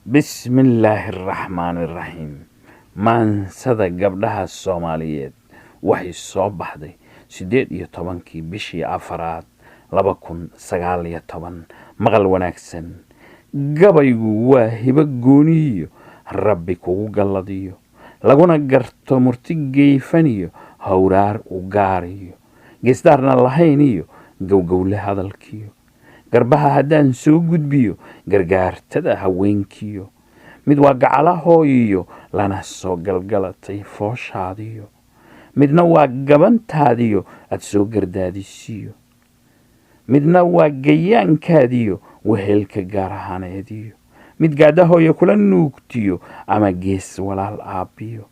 بسم الله الرحمن الرحيم maansada gabdhaha Soomaaliyeed waxay soo baxday 18 bishii afraad 2019 maqal wanaagsan gabaygu waa hibo gooniyo rabbi kugu galladiyo laguna garto murti geefaniyo hawraar u gaariyo geesdarna lahayn iyo gowgowle hadalkiyo garbaha haddaan soo gudbiyo gargaartada haweenkiyo mid waa gacalahooyo lana soo galgalatay fooshaadiyo midna waa gabantaadiyo aad soo gardaadisiyo midna waa gayaankaadiyo wehelka gaar ahaaneediyo mid gaadahooyo kula nuugtiyo ama gees walaal aabiyo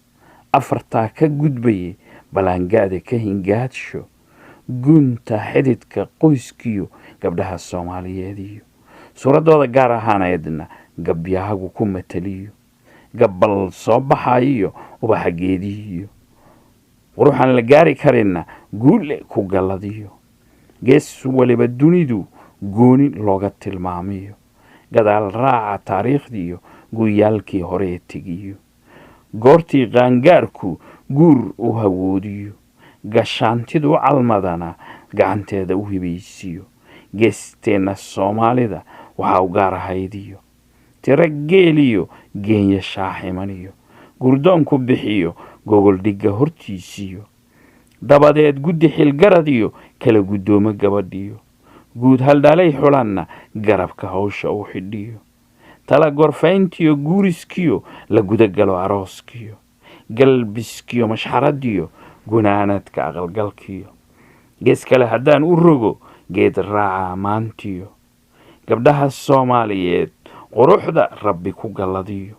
afartaa ka gudbaye balaangaada ka hingaadsho gunta xididka qoyskiyo gabdhaha Soomaaliyeediyo suuradooda gaar ahaaneedna gabyahagu ku mataliyo gabbal soo baxayo ubaxa geediyo quruxan la gaari karina guule ku galladiyo gees waliba dunidu gooni looga tilmaamiyo gadaal raaca taariikhdiyo guyaalkii hore tegiyo goortii qaangaarku guur u hawoodiyo gashaantidu calmadana gacanteeda u hibaysiyo geesteena Soomaalida waxa u gaar ahaydiyo tira geeliyo geenya shaaximaniyo gurdoonku bixiyo gogol dhiga hortiisiyo dabadeed guddi xilgaradiyo kala gudoomo gabadhiyo guud haldhalay xulanna garabka hawsha u xidhiyo tala gorfayntiyo guuriskiyo la gudagalo arooskiyo galbiskiyo mashxaradiyo gunaanadka aqalgalkiyo gees kale haddaan u rogo geed raaca maantiyo gabdhaha Soomaaliyeed quruxda rabbi ku galladiyo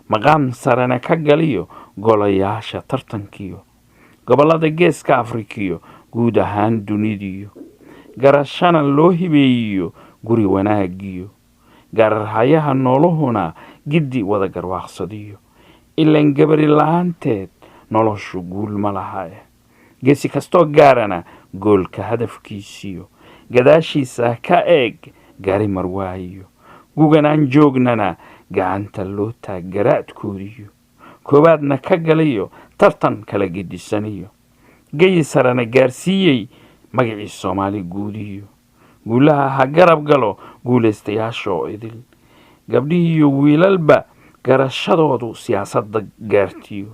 maqaam sarana ka galiyo golayaasha tartankiyo gobolada geeska Afrikiyo guud ahaan dunidiyo garashana loo hibeeyo guri wanaagiyo gararhayaha nooluhuna giddi wada garwaaqsadiyo ilaan gabari la'aanteed noloshu guul ma laha geesi kastoo gaarana goolka hadafkiisiyo gadaashiisa ka eeg gaari marwaayo guganaan joognana gacanta loo taaggaraadkoodiyo koobaadna ka galayo tartan kala gedisaniyo gayi sarana gaarsiiyey magacii Soomaali guudiyo guulaha ha garab galo guulaystayaasha idil gabdhihiyo wiilalba garashadoodu siyaasadda gaartiyo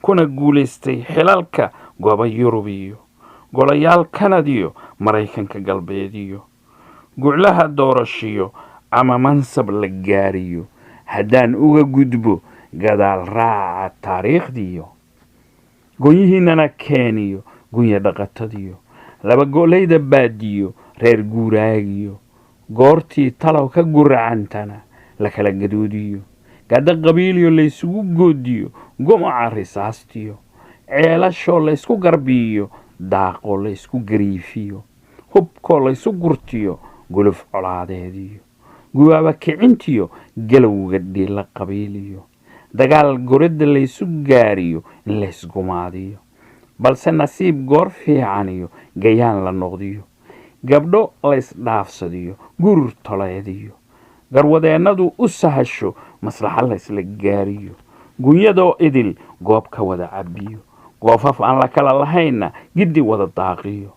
kuna guulaystay xilalka gooba Yurubiyo golayaal Kanadiyo Maraykanka galbeediyo guulaha doorashiyo ama mansab la gaariyo haddaan uga gudbo gadaal raaca taariikhdiyo goyihiinana keeniyo gunya dhaqatadiyo laba go'layda baadiyo reer guuraagiyo goortii talow ka guracantana la kala gadoodiyo gaada qabiiliyo la isugu goodiyo gomaca risaastiyo ceelashoo la isku garbiyo daaqo la isku gariifiyo hubkoo la isu gurtiyo guluf colaadeediyo guwaaba kicintiyo galowga dhila qabiiliyo dagaal goridda la isu gaariyo in la isgumaadiyo balse nasiib goor fiicaniyo gayaan la noqdiyo gabdho la isdhaafsadiyo gurur toleediyo garwadeennadu u sahasho maslaxa la isla gaariyo gunyadoo idil goob ka wada cabiyo goofaf aan la kala lahayna giddi wada daaqiyo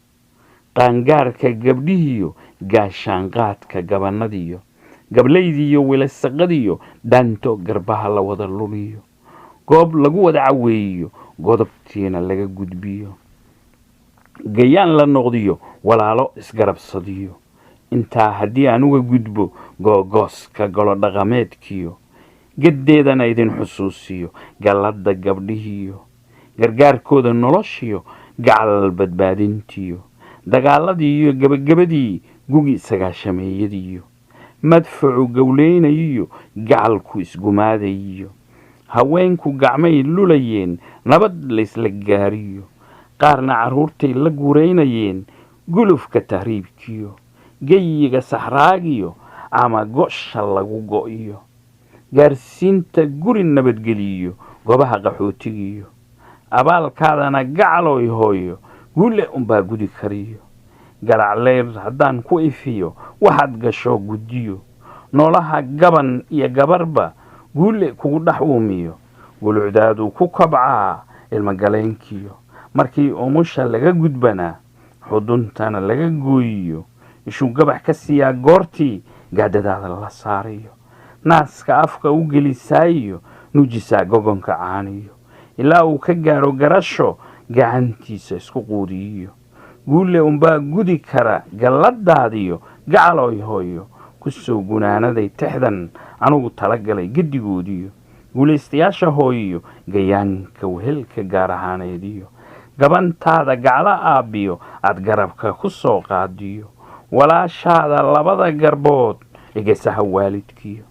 qaangaarka gabdhihiyo gaashaanqaadka gabanadiyo gablaydiyo wilasaqadiyo danto garbaha la wada lumiyo goob lagu wada caweeyo godobtiina laga gudbiyo gayaan la noqdiyo walaalo isgarabsadiyo intaa haddii aan uga gudbo googooska golo dhaqameedkiyo geddeedana idin xusuusiyo galladda gabdhihiyo gargaarkooda noloshiyo gacal badbaadintiyo dagaaladii iyo gabagabadii gugi sagaashameeyadiyo madfacu gowleynayiyo gacalku isgumaadayiyo haweenku gacmay lulayeen nabad laysla gaariyo qaarna carruurtay la guuraynayeen gulufka tahriibkiyo geyiga saxraagiyo ama gosha lagu go'iyo gaarsiinta guri nabadgeliyo goobaha qaxootigiyo abaalkaadana gacalooy hooyo guule unbaa gudi kariyo galacleer haddaan ku ifiyo waxaad gasho gudiyo noolaha gaban iyo gabarba guule kugu dhex uumiyo gulucdaadu ku kabcaa ilmagaleenkiyo markii umusha laga gudbanaa xuduntana laga gooyiyo ishuu gabax ka siiyaa goortii gaadadaada la saariyo naaska afka u gelisaayo nuujisaa gogonka caaniyo ilaa uu ka gaaro garasho gacantiisa isku quudiyo guule unbaa gudi kara galladaadiyo gacaloy hooyo ku soo gunaanaday tixdan anugu talagalay gedigoodiyo guulaystayaasha hooyo gayaanka wehelka gaar ahaaneediyo gabantaada gaclo aabbiyo aad garabka ku soo qaadiyo walaashaada labada garbood egesaha waalidkiyo